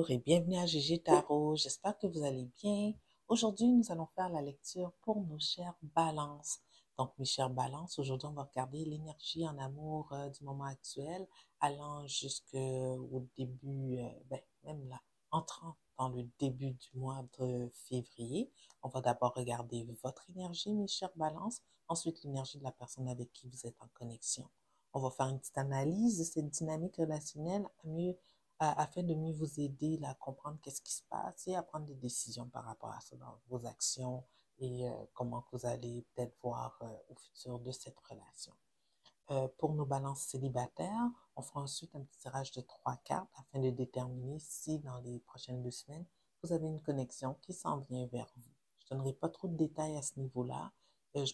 Bonjour et bienvenue à GG Tarot. J'espère que vous allez bien. Aujourd'hui, nous allons faire la lecture pour nos chères balances. Donc, mes chères balances, aujourd'hui, on va regarder l'énergie en amour du moment actuel, allant jusqu'au début, même là, entrant dans le début du mois de février. On va d'abord regarder votre énergie, mes chères balances, ensuite l'énergie de la personne avec qui vous êtes en connexion. On va faire une petite analyse de cette dynamique relationnelle afin de mieux vous aider à comprendre qu'est-ce qui se passe et à prendre des décisions par rapport à ça dans vos actions et comment vous allez peut-être voir au futur de cette relation. Pour nos balances célibataires, on fera ensuite un petit tirage de 3 cartes afin de déterminer si dans les prochaines 2 semaines, vous avez une connexion qui s'en vient vers vous. Je ne donnerai pas trop de détails à ce niveau-là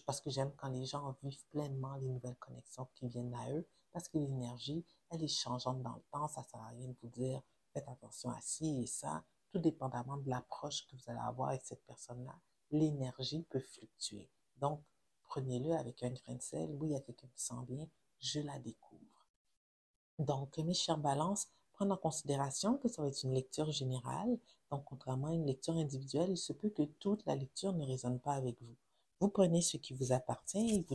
parce que j'aime quand les gens vivent pleinement les nouvelles connexions qui viennent à eux parce que l'énergie, elle est changeante dans le temps. Ça ne sert à rien de vous dire faites attention à ci et ça. Tout dépendamment de l'approche que vous allez avoir avec cette personne-là, l'énergie peut fluctuer. Donc, prenez-le avec un grain de sel. Oui, il y a quelqu'un qui sent bien, je la découvre. Donc, mes chères balances, prendre en considération que ça va être une lecture générale. Donc, contrairement à une lecture individuelle, il se peut que toute la lecture ne résonne pas avec vous. Vous prenez ce qui vous appartient et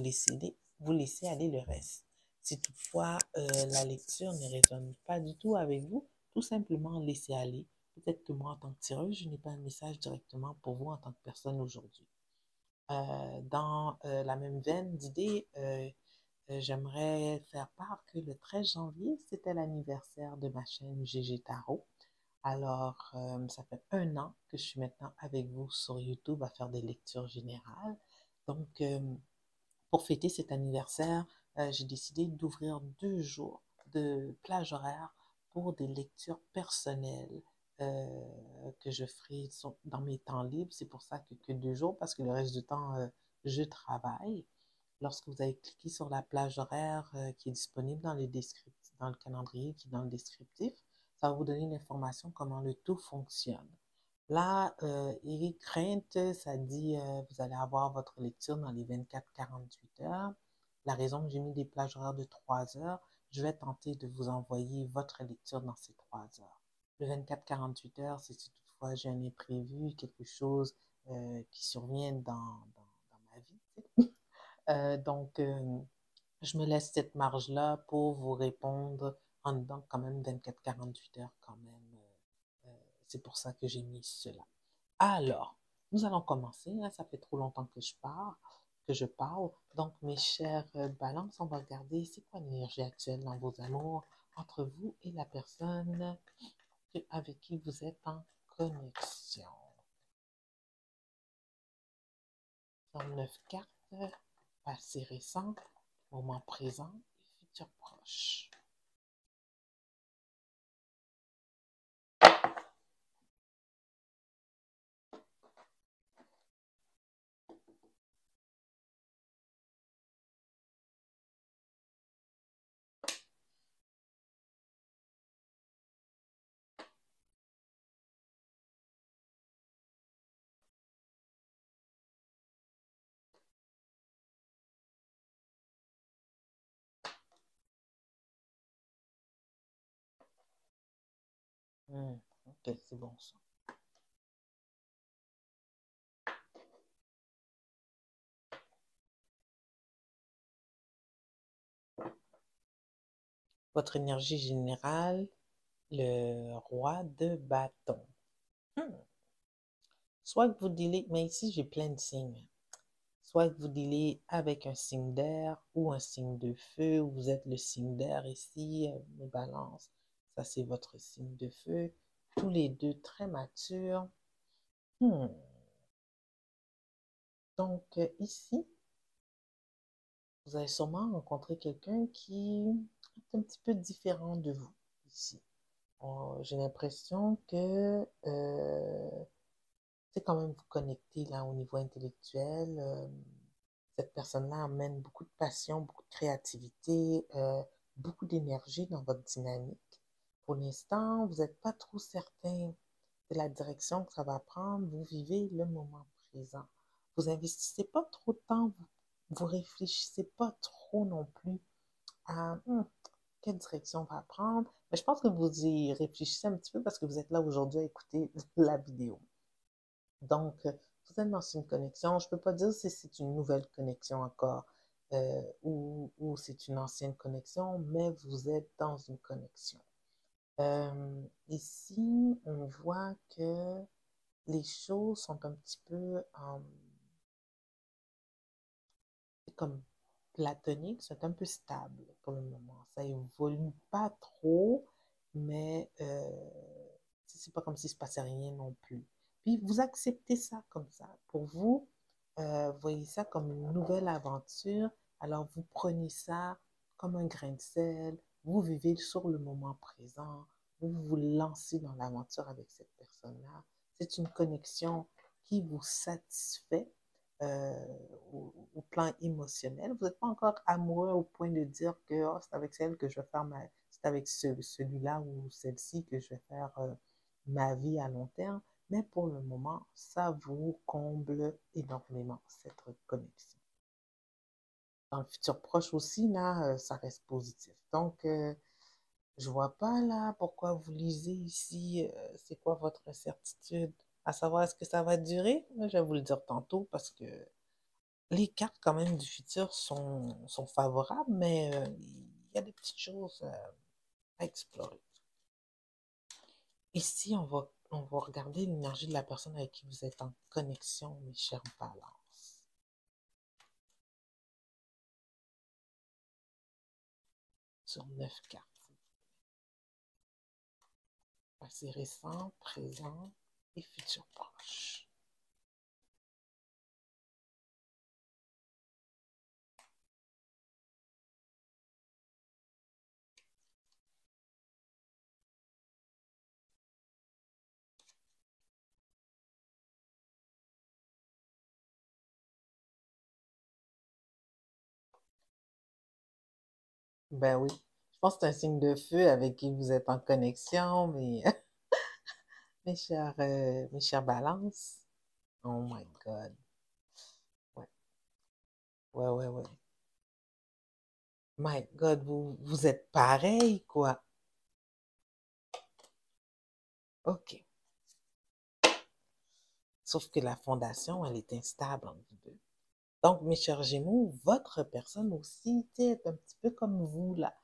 vous laissez aller le reste. Si toutefois la lecture ne résonne pas du tout avec vous, tout simplement laissez aller. Peut-être que moi, en tant que tireuse, je n'ai pas un message directement pour vous en tant que personne aujourd'hui. Dans la même veine d'idées, j'aimerais faire part que le 13 janvier, c'était l'anniversaire de ma chaîne GG Tarot. Alors, ça fait 1 an que je suis maintenant avec vous sur YouTube à faire des lectures générales. Donc, pour fêter cet anniversaire, j'ai décidé d'ouvrir 2 jours de plage horaire pour des lectures personnelles que je ferai dans mes temps libres. C'est pour ça que 2 jours, parce que le reste du temps, je travaille. Lorsque vous avez cliqué sur la plage horaire qui est disponible dans dans le calendrier qui est dans le descriptif, ça va vous donner l'information comment le tout fonctionne. Là, Eric Crainte, ça dit vous allez avoir votre lecture dans les 24-48 heures. La raison que j'ai mis des plages horaires de 3 heures, je vais tenter de vous envoyer votre lecture dans ces 3 heures. Le 24-48 heures, c'est si toutefois j'ai un imprévu, quelque chose qui survient dans ma vie. Donc, je me laisse cette marge-là pour vous répondre en dedans quand même 24-48 heures quand même. C'est pour ça que j'ai mis cela. Alors, nous allons commencer. Hein, ça fait trop longtemps que je parle. Donc, mes chères balances, on va regarder c'est quoi l'énergie actuelle dans vos amours entre vous et la personne avec qui vous êtes en connexion. 9 cartes, passé récent, moment présent et futur proche. Ok, c'est bon ça. Votre énergie générale, le roi de bâton. Soit que vous dealez, mais ici j'ai plein de signes. Soit que vous dealez avec un signe d'air ou un signe de feu, ou vous êtes le signe d'air ici, mes balances. Ça, c'est votre signe de feu. Tous les deux très matures. Donc, ici, vous allez sûrement rencontrer quelqu'un qui est un petit peu différent de vous ici. J'ai l'impression que c'est quand même vous connecter là au niveau intellectuel. Cette personne-là amène beaucoup de passion, beaucoup de créativité, beaucoup d'énergie dans votre dynamique. Pour l'instant, vous n'êtes pas trop certain de la direction que ça va prendre. Vous vivez le moment présent. Vous investissez pas trop de temps, vous réfléchissez pas trop non plus à quelle direction on va prendre. Mais je pense que vous y réfléchissez un petit peu parce que vous êtes là aujourd'hui à écouter la vidéo. Donc, vous êtes dans une connexion. Je ne peux pas dire si c'est une nouvelle connexion encore ou c'est une ancienne connexion, mais vous êtes dans une connexion. Ici, on voit que les choses sont un petit peu comme platoniques, c'est un peu stable pour le moment. Ça évolue pas trop, mais c'est pas comme s'il se passait rien non plus. Puis vous acceptez ça comme ça. Pour vous, voyez ça comme une nouvelle aventure. Alors vous prenez ça comme un grain de sel. Vous vivez sur le moment présent. Vous vous lancez dans l'aventure avec cette personne-là. C'est une connexion qui vous satisfait euh, au plan émotionnel. Vous n'êtes pas encore amoureux au point de dire que oh, c'est avec celle que je vais faire c'est avec celui-là ou celle-ci que je vais faire ma vie à long terme. Mais pour le moment, ça vous comble énormément cette connexion. Dans le futur proche aussi, là, ça reste positif. Donc, je vois pas là pourquoi vous lisez ici, c'est quoi votre incertitude, à savoir est-ce que ça va durer? Je vais vous le dire tantôt parce que les cartes quand même du futur sont favorables, mais il y a des petites choses à explorer. Ici, on va regarder l'énergie de la personne avec qui vous êtes en connexion, mes chers balances. Sur 9 cartes. Passé récent, présent et futur proche. Ben oui, je pense que c'est un signe de feu avec qui vous êtes en connexion, mais mes chers balances. Oh my God. Ouais, ouais. My God, vous êtes pareil, quoi. OK. Sauf que la fondation, elle est instable entre vous deux. Donc, mes chers Gémeaux, votre personne aussi est un petit peu comme vous, là.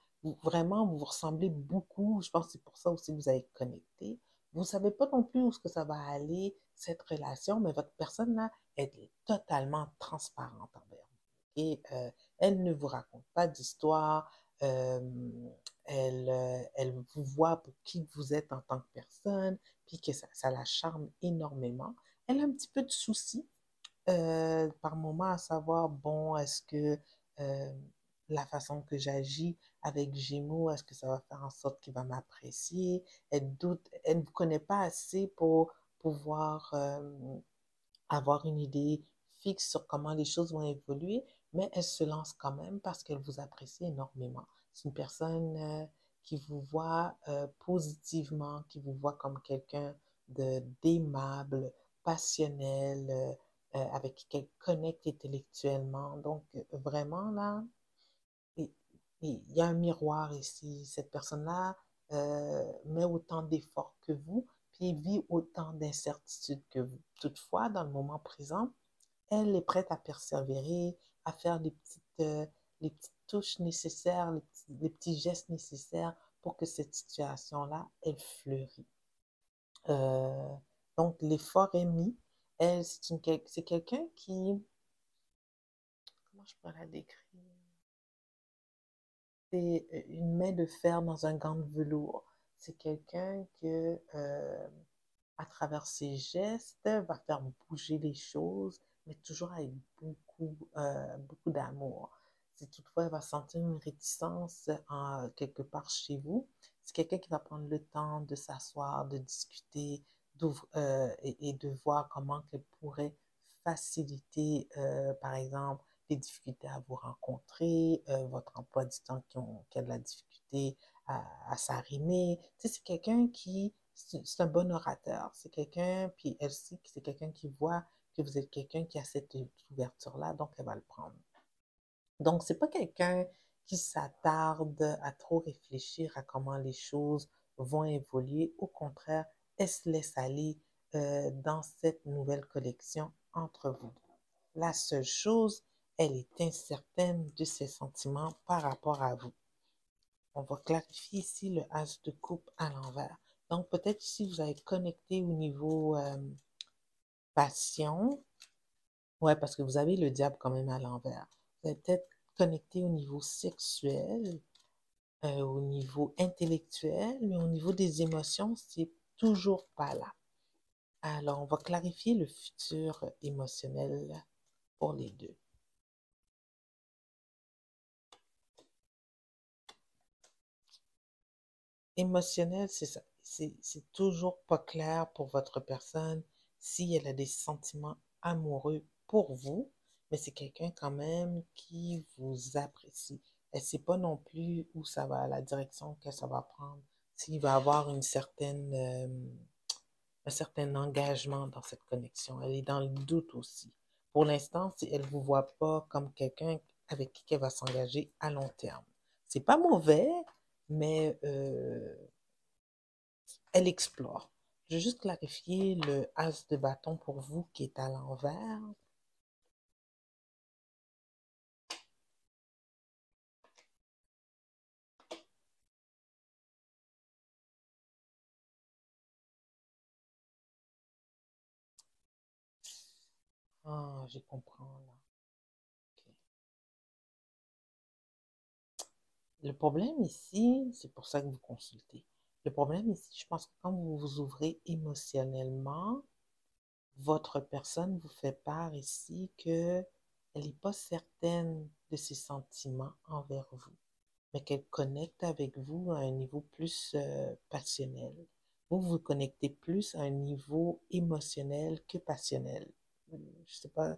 Vraiment, vous vous ressemblez beaucoup. Je pense que c'est pour ça aussi que vous avez connecté. Vous ne savez pas non plus où est-ce que ça va aller, cette relation, mais votre personne, là, elle est totalement transparente envers vous. Et elle ne vous raconte pas d'histoire. euh, elle vous voit pour qui vous êtes en tant que personne, puis que ça la charme énormément. Elle a un petit peu de soucis par moment à savoir, bon, est-ce que euh, la façon que j'agis avec Gémeaux, est-ce que ça va faire en sorte qu'il va m'apprécier? Elle doute, elle ne vous connaît pas assez pour pouvoir avoir une idée fixe sur comment les choses vont évoluer, mais elle se lance quand même parce qu'elle vous apprécie énormément. C'est une personne qui vous voit positivement, qui vous voit comme quelqu'un de d'aimable, passionnel, avec qui elle connecte intellectuellement. Donc, vraiment, là, il il y a un miroir ici. Cette personne-là met autant d'efforts que vous, puis vit autant d'incertitudes que vous. Toutefois, dans le moment présent, elle est prête à persévérer, à faire les petites touches nécessaires, les petits gestes nécessaires pour que cette situation-là, elle fleurit. Euh, donc, l'effort est mis. Elle, c'est quelqu'un qui, comment je pourrais la décrire? C'est une main de fer dans un gant de velours. C'est quelqu'un que, à travers ses gestes, va faire bouger les choses, mais toujours avec beaucoup d'amour. Si toutefois elle va sentir une réticence quelque part chez vous, c'est quelqu'un qui va prendre le temps de s'asseoir, de discuter, et de voir comment qu'elle pourrait faciliter, par exemple, les difficultés à vous rencontrer, votre emploi du temps qui a de la difficulté à s'arrimer. Tu sais, c'est quelqu'un qui, c'est un bon orateur. C'est quelqu'un, puis elle sait que c'est quelqu'un qui voit que vous êtes quelqu'un qui a cette ouverture-là, donc elle va le prendre. Donc, c'est pas quelqu'un qui s'attarde à trop réfléchir à comment les choses vont évoluer. Au contraire, elle se laisse aller dans cette nouvelle connexion entre vous. La seule chose, elle est incertaine de ses sentiments par rapport à vous. On va clarifier ici le as de coupe à l'envers. Donc, peut-être ici, vous avez connecté au niveau passion. Ouais, parce que vous avez le diable quand même à l'envers. Vous avez peut-être connecté au niveau sexuel, au niveau intellectuel, mais au niveau des émotions, c'est toujours pas là. Alors, on va clarifier le futur émotionnel pour les deux. Émotionnel, c'est ça. C'est toujours pas clair pour votre personne si elle a des sentiments amoureux pour vous, mais c'est quelqu'un quand même qui vous apprécie. Elle ne sait pas non plus où ça va, la direction que ça va prendre, s'il va avoir un certain engagement dans cette connexion. Elle est dans le doute aussi. Pour l'instant, elle ne vous voit pas comme quelqu'un avec qui elle va s'engager à long terme. C'est pas mauvais, mais elle explore. Je vais juste clarifier le as de bâton pour vous qui est à l'envers. Ah, je comprends là. Ok. Le problème ici, c'est pour ça que vous consultez. Le problème ici, je pense que quand vous vous ouvrez émotionnellement, votre personne vous fait part ici que elle n'est pas certaine de ses sentiments envers vous, mais qu'elle connecte avec vous à un niveau plus passionnel. Vous vous connectez plus à un niveau émotionnel que passionnel. Je sais pas,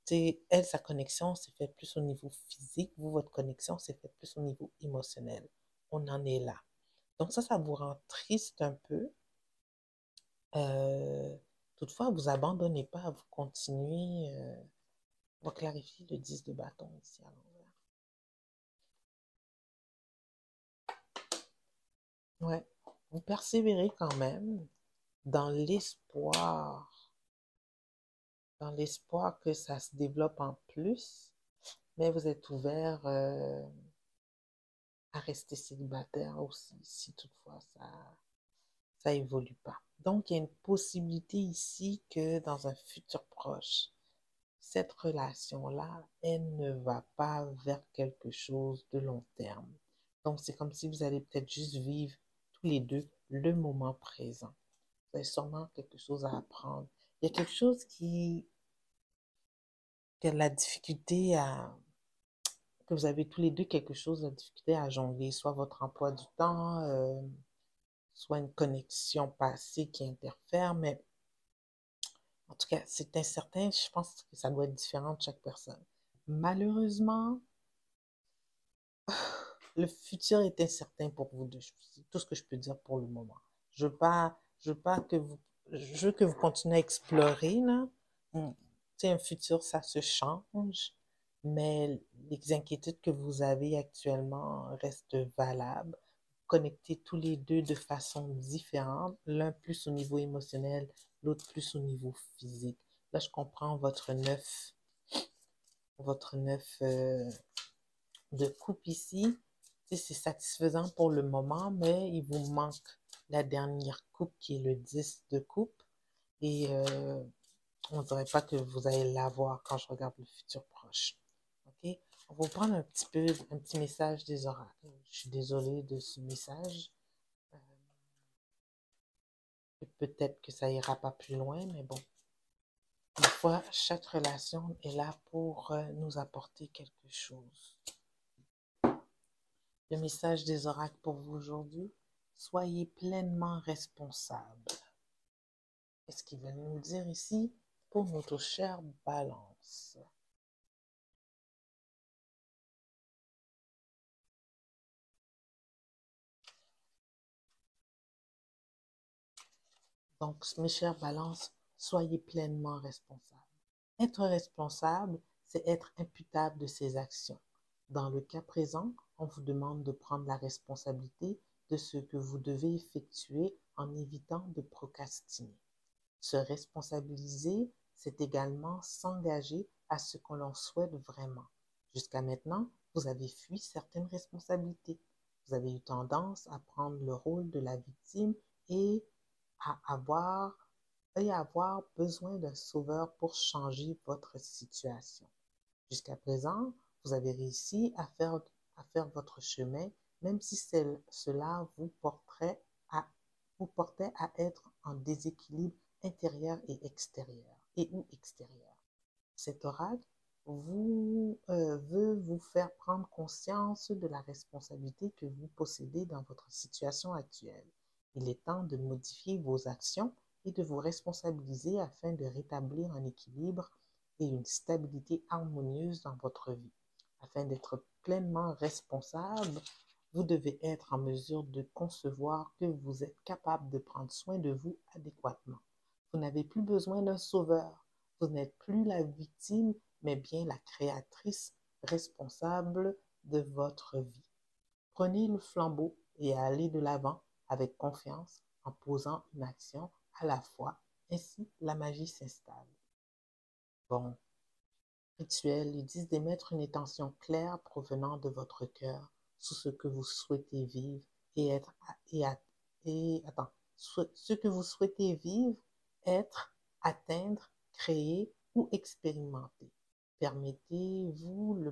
tu sais, elle, sa connexion s'est faite plus au niveau physique, vous, votre connexion s'est faite plus au niveau émotionnel. On en est là. Donc ça vous rend triste un peu. Euh, Toutefois, vous abandonnez pas, vous continuez. On va clarifier le 10 de bâton ici à l'envers. Ouais, vous persévérez quand même dans dans l'espoir que ça se développe en plus, mais vous êtes ouvert à rester célibataire aussi, si toutefois ça évolue pas. Donc, il y a une possibilité ici que dans un futur proche, cette relation-là, elle ne va pas vers quelque chose de long terme. Donc, c'est comme si vous allez peut-être juste vivre tous les deux le moment présent. Vous avez sûrement quelque chose à apprendre. Il y a quelque chose que la difficulté à, que vous avez tous les deux quelque chose de difficulté à jongler, soit votre emploi du temps, soit une connexion passée qui interfère, mais en tout cas, c'est incertain. Je pense que ça doit être différent de chaque personne. Malheureusement, le futur est incertain pour vous deux. C'est tout ce que je peux dire pour le moment. Je veux pas que vous, je veux que vous continuez à explorer, là. Tu sais, un futur, ça se change, mais les inquiétudes que vous avez actuellement restent valables. Connectez tous les deux de façon différente, l'un plus au niveau émotionnel, l'autre plus au niveau physique. Là, je comprends votre neuf de coupe ici. Tu sais, c'est satisfaisant pour le moment, mais il vous manque la dernière coupe qui est le 10 de coupe. Et on ne dirait pas que vous allez l'avoir quand je regarde le futur proche. OK? On va prendre un petit message des oracles. Je suis désolée de ce message. Euh, Peut-être que ça ira pas plus loin, mais bon. Des fois, chaque relation est là pour nous apporter quelque chose. Le message des oracles pour vous aujourd'hui, soyez pleinement responsable. Qu'est-ce qu'ils veulent nous dire ici pour notre chère balance? Donc, mes chères balances, soyez pleinement responsables. Être responsable, c'est être imputable de ses actions. Dans le cas présent, on vous demande de prendre la responsabilité de ce que vous devez effectuer en évitant de procrastiner. Se responsabiliser, c'est également s'engager à ce que l'on souhaite vraiment. Jusqu'à maintenant, vous avez fui certaines responsabilités. Vous avez eu tendance à prendre le rôle de la victime et à avoir besoin d'un sauveur pour changer votre situation. Jusqu'à présent, vous avez réussi à faire votre chemin, même si cela vous portait à être en déséquilibre intérieur et ou extérieur. Cet oracle veut vous faire prendre conscience de la responsabilité que vous possédez dans votre situation actuelle. Il est temps de modifier vos actions et de vous responsabiliser afin de rétablir un équilibre et une stabilité harmonieuse dans votre vie. Afin d'être pleinement responsable, vous devez être en mesure de concevoir que vous êtes capable de prendre soin de vous adéquatement. Vous n'avez plus besoin d'un sauveur. Vous n'êtes plus la victime, mais bien la créatrice responsable de votre vie. Prenez le flambeau et allez de l'avant avec confiance en posant une action à la fois. Ainsi, la magie s'installe. Bon, rituel, ils disent d'émettre une intention claire provenant de votre cœur sur ce que vous souhaitez vivre et être ce que vous souhaitez vivre, être, atteindre, créer ou expérimenter. Permettez-vous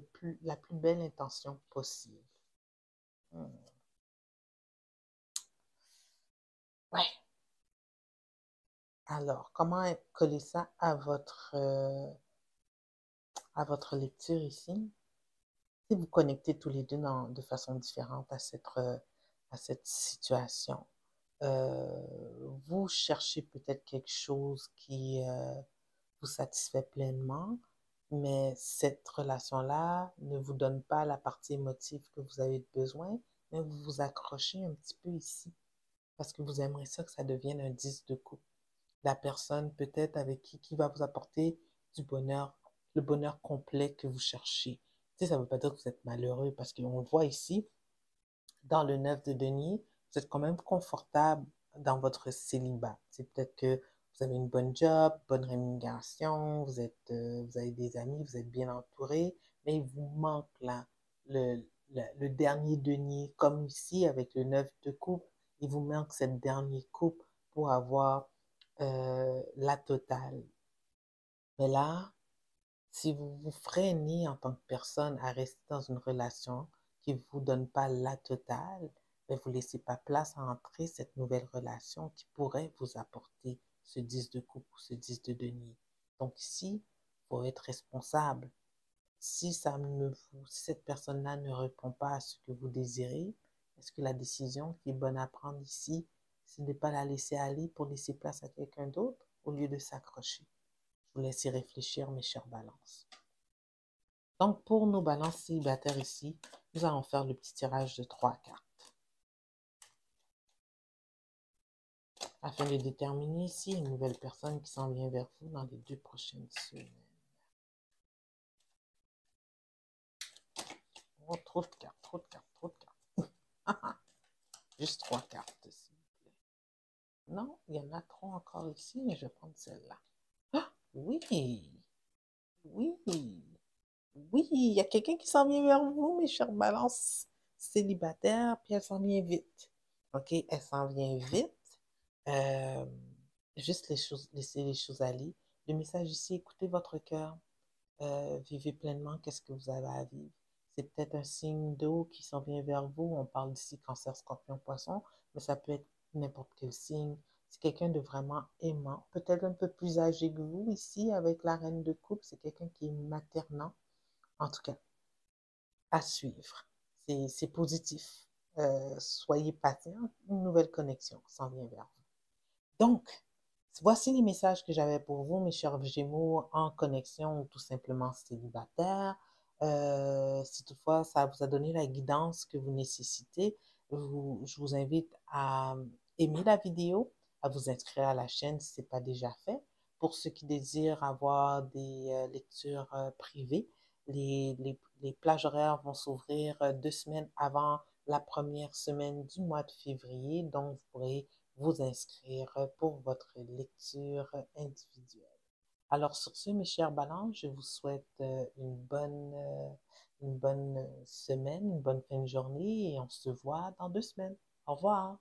la plus belle intention possible. Ouais. Alors, comment coller ça à votre lecture ici? Si vous connectez tous les deux de façon différente à cette situation, vous cherchez peut-être quelque chose qui vous satisfait pleinement, mais cette relation-là ne vous donne pas la partie émotive que vous avez besoin, mais vous vous accrochez un petit peu ici parce que vous aimeriez ça que ça devienne un 10 de coupe. La personne peut-être avec qui va vous apporter du bonheur, le bonheur complet que vous cherchez. Tu sais, ça ne veut pas dire que vous êtes malheureux parce qu'on voit ici, dans le 9 de denier, vous êtes quand même confortable dans votre célibat. C'est peut-être que vous avez une bonne job, bonne rémunération, vous avez des amis, vous êtes bien entouré, mais il vous manque là le dernier denier, comme ici avec le 9 de coupe, il vous manque cette dernière coupe pour avoir la totale. Mais là, si vous vous freinez en tant que personne à rester dans une relation qui ne vous donne pas la totale, ben vous ne laissez pas place à entrer cette nouvelle relation qui pourrait vous apporter ce 10 de coupe ou ce 10 de denier. Donc ici, il faut être responsable. Si cette personne-là ne répond pas à ce que vous désirez, est-ce que la décision qui est bonne à prendre ici, c'est de ne pas la laisser aller pour laisser place à quelqu'un d'autre au lieu de s'accrocher? Je vous laisse y réfléchir, mes chers balances. Donc, pour nos balances célibataires ici, nous allons faire le petit tirage de 3 cartes. Afin de déterminer si une nouvelle personne qui s'en vient vers vous dans les 2 prochaines semaines. Oh, trop de cartes, trop de cartes, trop de cartes. Juste 3 cartes, s'il vous plaît. Non, il y en a 3 encore ici, mais je vais prendre celle-là. Ah, oui, oui, oui, il y a quelqu'un qui s'en vient vers vous, mes chers balances célibataires, puis elle s'en vient vite. OK, elle s'en vient vite. Euh, juste laisser les choses aller. Le message ici, écoutez votre cœur. Vivez pleinement qu'est-ce que vous avez à vivre. C'est peut-être un signe d'eau qui s'en vient vers vous. On parle d'ici cancer, scorpion, poisson, mais ça peut être n'importe quel signe. C'est quelqu'un de vraiment aimant, peut-être un peu plus âgé que vous ici avec la reine de coupe. C'est quelqu'un qui est maternant. En tout cas, à suivre. C'est positif. Soyez patient. Une nouvelle connexion s'en vient vers vous. Donc, voici les messages que j'avais pour vous, mes chers Gémeaux, en connexion ou tout simplement célibataires. Si toutefois ça vous a donné la guidance que vous nécessitez, je vous invite à aimer la vidéo, à vous inscrire à la chaîne si ce n'est pas déjà fait. Pour ceux qui désirent avoir des lectures privées, les plages horaires vont s'ouvrir 2 semaines avant la première semaine du mois de février, donc vous pourrez vous inscrire pour votre lecture individuelle. Alors sur ce, mes chers balances, je vous souhaite une bonne semaine, une bonne fin de journée et on se voit dans 2 semaines. Au revoir.